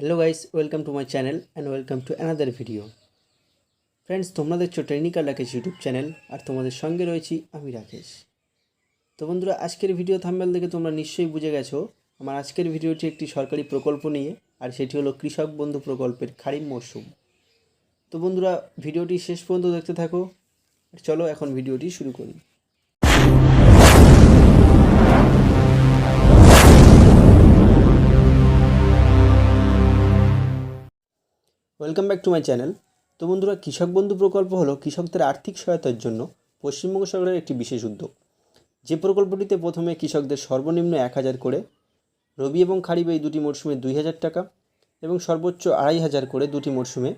Hello guys, welcome to my channel and welcome to another video. Friends, তোমরা দেখছো technical Rakesh YouTube channel আর তোমাদের সঙ্গে রয়েছি আমি রাকেশ। তো বন্ধুরা, আজকের ভিডিও থাম্বনেল দেখে তোমরা নিশ্চয়ই বুঝে গেছো আমার আজকের ভিডিওটি একটি সরকারি প্রকল্প নিয়ে, আর সেটি হলো কৃষক বন্ধু প্রকল্পের খারিফ মরশুম। তো বন্ধুরা, ভিডিওটি শেষ পর্যন্ত দেখতে থাকো। চলো এখন ভিডিওটি শুরু করি। Welcome back to my channel. তো বন্ধুরা, কৃষক বন্ধু প্রকল্প হলো কৃষকদের আর্থিক সহায়তার জন্য পশ্চিমবঙ্গ সরকারের একটি বিশেষ উদ্যোগ। যে প্রকল্পটিতে প্রথমে কৃষকদের সর্বনিম্ন 1,000 করে, রবি এবং খারিফ এই দুটি মরশুমে 2,000 টাকা এবং সর্বোচ্চ 2,500 করে দুটি মরশুমে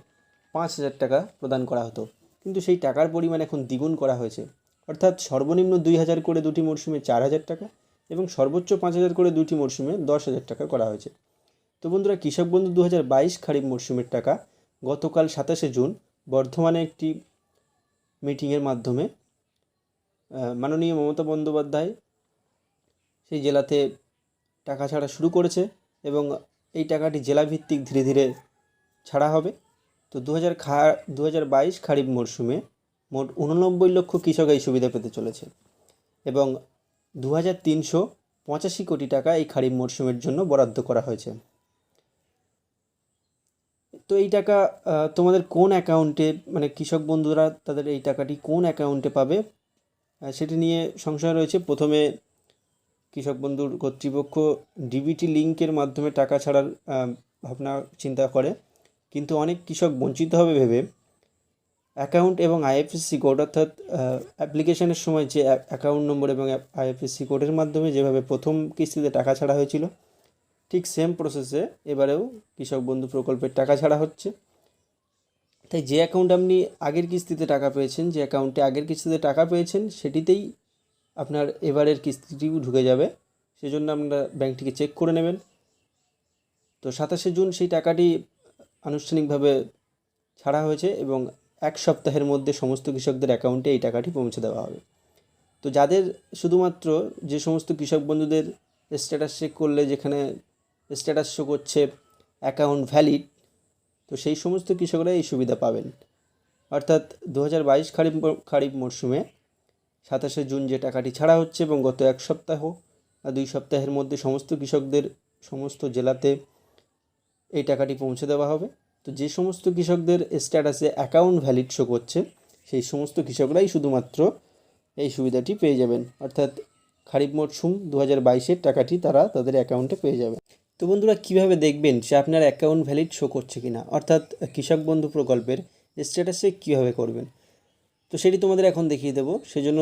5,000 টাকা প্রদান করা হতো। কিন্তু সেই টাকার পরিমাণ এখন দ্বিগুণ করা হয়েছে, অর্থাৎ সর্বনিম্ন 2,000 করে দুটি মরশুমে 4,000 টাকা এবং সর্বোচ্চ 5,000 করে দুটি মরশুমে 10,000 টাকা করা হয়েছে। তো বন্ধুরা, কৃষক বন্ধু 2022 খারিফ মরশুমের টাকা গতকাল 27শে জুন বর্ধমানে একটি মিটিংয়ের মাধ্যমে মাননীয় মমতা বন্দ্যোপাধ্যায় সেই জেলাতে টাকা ছাড়া শুরু করেছে এবং এই টাকাটি জেলাভিত্তিক ধীরে ধীরে ছাড়া হবে। তো 2022 খারিফ মরশুমে মোট 89 লক্ষ কৃষক এই সুবিধা পেতে চলেছে এবং 2,385 কোটি টাকা এই খারিফ মরশুমের জন্য বরাদ্দ করা হয়েছে। তো এই টাকা তোমাদের কোন অ্যাকাউন্টে, মানে কৃষক বন্ধুরা তাদের এই টাকাটি কোন অ্যাকাউন্টে পাবে সেটি নিয়ে সংশয় রয়েছে। প্রথমে কৃষক বন্ধুর কর্তৃপক্ষ ডিবিটি লিঙ্কের মাধ্যমে টাকা ছাড়ার ভাবনা চিন্তা করে, কিন্তু অনেক কৃষক বঞ্চিত হবে ভেবে অ্যাকাউন্ট এবং আইএফএসসি কোড, অর্থাৎ অ্যাপ্লিকেশনের সময় যে অ্যাকাউন্ট নম্বর এবং আইএফএসসি কোডের মাধ্যমে যেভাবে প্রথম কিস্তিতে টাকা ছাড়া হয়েছিল, ঠিক সেম প্রসেসে এবারেও কৃষক বন্ধু প্রকল্পের টাকা ছাড়া হচ্ছে। তাই যে অ্যাকাউন্টে আপনি আগের কিস্তিতে টাকা পেয়েছেন, যে অ্যাকাউন্টে আগের কিস্তিতে টাকা পেয়েছেন, সেটিতেই আপনার এবারের কিস্তিটিও ঢুকে যাবে। সেজন্য আপনারা ব্যাংকটিকে চেক করে নেবেন। তো 27শে জুন সেই টাকাটি আনুষ্ঠানিকভাবে ছাড়া হয়েছে এবং 1 সপ্তাহের মধ্যে সমস্ত কৃষকদের অ্যাকাউন্টে এই টাকাটি পৌঁছে দেওয়া হবে। তো যাদের শুধুমাত্র যে সমস্ত কৃষক বন্ধুদের স্ট্যাটাস চেক করলে যেখানে স্ট্যাটাস শো করছে অ্যাকাউন্ট ভ্যালিড, তো সেই সমস্ত কৃষকরা এই সুবিধা পাবেন। অর্থাৎ 2022 খারিফ মরশুমে 27শে জুন যে টাকাটি ছাড়া হচ্ছে এবং গত 1 সপ্তাহ বা 2 সপ্তাহের মধ্যে সমস্ত কৃষকদের সমস্ত জেলাতে এই টাকাটি পৌঁছে দেওয়া হবে। তো যে সমস্ত কৃষকদের স্ট্যাটাসে অ্যাকাউন্ট ভ্যালিড শো করছে সেই সমস্ত কৃষকরাই শুধুমাত্র এই সুবিধাটি পেয়ে যাবেন, অর্থাৎ খারিফ মরশুম 2022-এর টাকাটি তারা তাদের অ্যাকাউন্টে পেয়ে যাবে। তো বন্ধুরা, কীভাবে দেখবেন যে আপনার অ্যাকাউন্ট ভ্যালিড শো করছে কিনা, অর্থাৎ কৃষক বন্ধু প্রকল্পের স্ট্যাটাসে কীভাবে করবেন, তো সেটি তোমাদের এখন দেখিয়ে দেবো। সেজন্য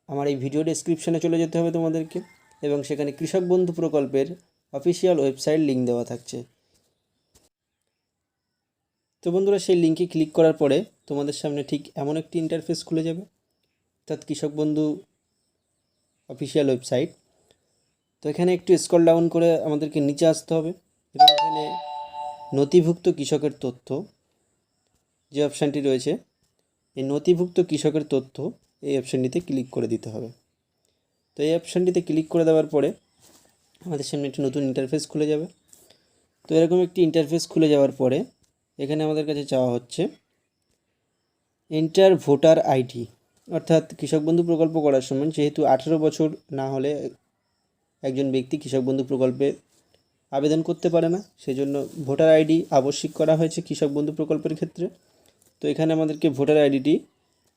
আমার এই ভিডিও ডেসক্রিপশানে চলে যেতে হবে তোমাদেরকে এবং সেখানে কৃষক বন্ধু প্রকল্পের অফিসিয়াল ওয়েবসাইট লিঙ্ক দেওয়া থাকছে। তো বন্ধুরা, সেই লিঙ্কে ক্লিক করার পরে তোমাদের সামনে ঠিক এমন একটি ইন্টারফেস খুলে যাবে, অর্থাৎ কৃষক বন্ধু অফিসিয়াল ওয়েবসাইট। তো এখানে একটু স্ক্রল ডাউন করে আমাদেরকে নিচে আসতে হবে এবং এখানে নথিভুক্ত কৃষকের তথ্য যে অপশানটি রয়েছে, এই নথিভুক্ত কৃষকের তথ্য এই অপশানটিতে ক্লিক করে দিতে হবে। তো এই অপশানটিতে ক্লিক করে দেওয়ার পরে আমাদের সামনে একটি নতুন ইন্টারফেস খুলে যাবে। তো এরকম একটি ইন্টারফেস খুলে যাওয়ার পরে এখানে আমাদের কাছে চাওয়া হচ্ছে এন্টার ভোটার আইডি, অর্থাৎ কৃষক বন্ধু প্রকল্প করার সময় যেহেতু 18 বছর না হলে একজন ব্যক্তি কৃষক বন্ধু প্রকল্পে আবেদন করতে পারে না, সেজন্য ভোটার আইডি আবশ্যিক করা হয়েছে কৃষক বন্ধু প্রকল্পের ক্ষেত্রে। তো এখানে আমাদেরকে ভোটার আইডিটি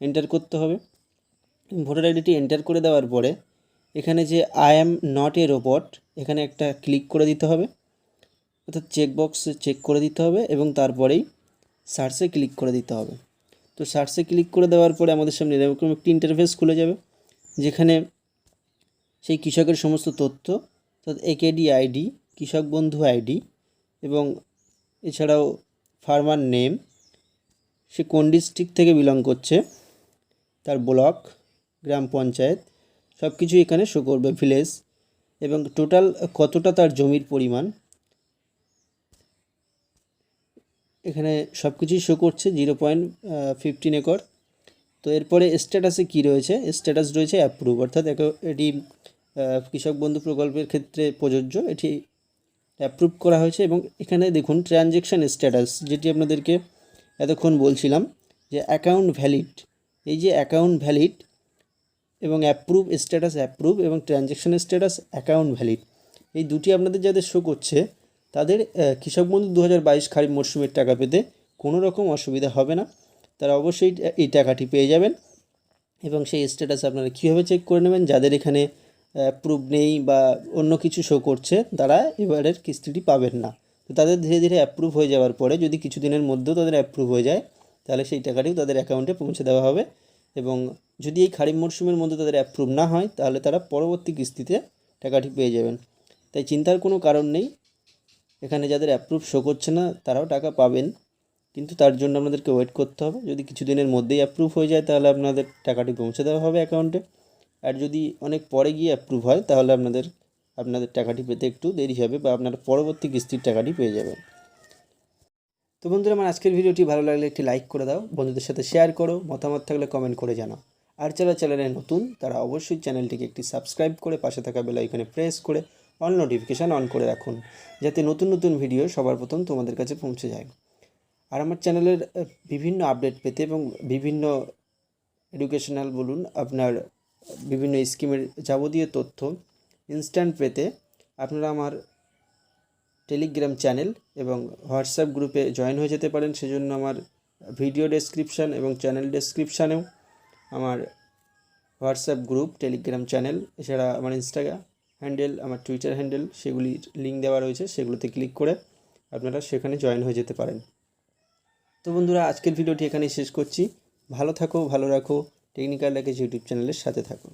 এন্টার করতে হবে। ভোটার আইডিটি এন্টার করে দেওয়ার পরে এখানে যে I am not a robot, এখানে একটা ক্লিক করে দিতে হবে, অর্থাৎ চেকবক্স চেক করে দিতে হবে এবং তারপরেই সার্চে ক্লিক করে দিতে হবে। তো সার্চে ক্লিক করে দেওয়ার পরে আমাদের সামনে এরকম একটি ইন্টারফেস খুলে যাবে, যেখানে সেই কৃষকের সমস্ত তথ্য, অর্থাৎ একেডি আইডি, কৃষক বন্ধু আইডি এবং এছাড়াও ফার্মার নেম, সে কোন ডিস্ট্রিক্ট থেকে বিলং করছে, তার ব্লক, গ্রাম পঞ্চায়েত, সব কিছু এখানে শো করবে, ভিলেজ, এবং টোটাল কতটা তার জমির পরিমাণ এখানে সব কিছুই শো করছে, 0.15 একর। তো এরপরে স্ট্যাটাসে কী রয়েছে, স্ট্যাটাস রয়েছে অ্যাপ্রুভ, অর্থাৎ এটি কৃষক বন্ধু প্রকল্পের ক্ষেত্রে প্রযোজ্য, এটি অ্যাপ্রুভ করা হয়েছে। এবং এখানে দেখুন ট্রানজ্যাকশান স্ট্যাটাস, যেটি আপনাদেরকে এতক্ষণ বলছিলাম যে অ্যাকাউন্ট ভ্যালিড, এই যে অ্যাকাউন্ট ভ্যালিড এবং অ্যাপ্রুভ স্ট্যাটাস অ্যাপ্রুভ এবং ট্রানজ্যাকশান স্ট্যাটাস অ্যাকাউন্ট ভ্যালিড, এই দুটি আপনাদের যাদের শো করছে তাদের কৃষক বন্ধু 2022 খারিফ মরশুমের টাকা পেতে কোনো রকম অসুবিধা হবে না। তারা অবশ্যই এই টাকাটি পেয়ে যাবেন। এবং সেই স্ট্যাটাস আপনারা কীভাবে চেক করে নেবেন, যাদের এখানে অ্যাপ্রুভ নেই বা অন্য কিছু শো করছে তারা এবারের কিস্তিটি পাবেন না। তো তাদের ধীরে ধীরে অ্যাপ্রুভ হয়ে যাওয়ার পরে যদি কিছু দিনের মধ্যেও তাদের অ্যাপ্রুভ হয়ে যায় তাহলে সেই টাকাটিও তাদের অ্যাকাউন্টে পৌঁছে দেওয়া হবে। এবং যদি এই খারিফ মরশুমের মধ্যে তাদের অ্যাপ্রুভ না হয় তাহলে তারা পরবর্তী কিস্তিতে টাকাটি পেয়ে যাবেন। তাই চিন্তার কোনো কারণ নেই, এখানে যাদের অ্যাপ্রুভ শো করছে না তারাও টাকা পাবেন, কিন্তু তার জন্য আপনাদেরকে ওয়েট করতে হবে। যদি কিছু দিনের মধ্যেই অ্যাপ্রুভ হয়ে যায় তাহলে আপনাদের টাকাটি পৌঁছে দেওয়া হবে অ্যাকাউন্টে, আর যদি অনেক পরে গিয়ে অ্যাপ্রুভ হয় তাহলে আপনাদের টাকাটি পেতে একটু দেরি হবে বা আপনারা পরবর্তী কিস্তির টাকাটি পেয়ে যাবেন। তো বন্ধুরা, আমার আজকের ভিডিওটি ভালো লাগলে একটি লাইক করে দাও, বন্ধুদের সাথে শেয়ার করো, মতামত থাকলে কমেন্ট করে জানাও। আর যারা চ্যানেলে নতুন তারা অবশ্যই চ্যানেলটিকে একটি সাবস্ক্রাইব করে পাশে থাকা বেল আইকনে প্রেস করে অল নোটিফিকেশান অন করে রাখুন, যাতে নতুন নতুন ভিডিও সবার প্রথম তোমাদের কাছে পৌঁছে যায়। আর আমার চ্যানেলের বিভিন্ন আপডেট পেতে এবং বিভিন্ন এডুকেশনাল বলুন, আপনার বিভিন্ন স্কিমের যাবতীয় তথ্য ইনস্ট্যান্ট পেতে আপনারা আমার টেলিগ্রাম চ্যানেল এবং হোয়াটসঅ্যাপ গ্রুপে জয়েন হয়ে যেতে পারেন। সেজন্য আমার ভিডিও ডেসক্রিপশান এবং চ্যানেল ডেসক্রিপশানেও আমার হোয়াটসঅ্যাপ গ্রুপ, টেলিগ্রাম চ্যানেল, এছাড়া আমার ইনস্টাগ্রাম হ্যান্ডেল, আমার টুইটার হ্যান্ডেল, সেগুলির লিঙ্ক দেওয়া রয়েছে, সেগুলোতে ক্লিক করে আপনারা সেখানে জয়েন হয়ে যেতে পারেন। তো বন্ধুরা, আজকের ভিডিওটি এখানেই শেষ করছি। ভালো থাকো, ভালো রাখো, টেকনিক্যাল ল্যাঙ্গুয়েজ ইউটিউব চ্যানেলের সাথে থাকো।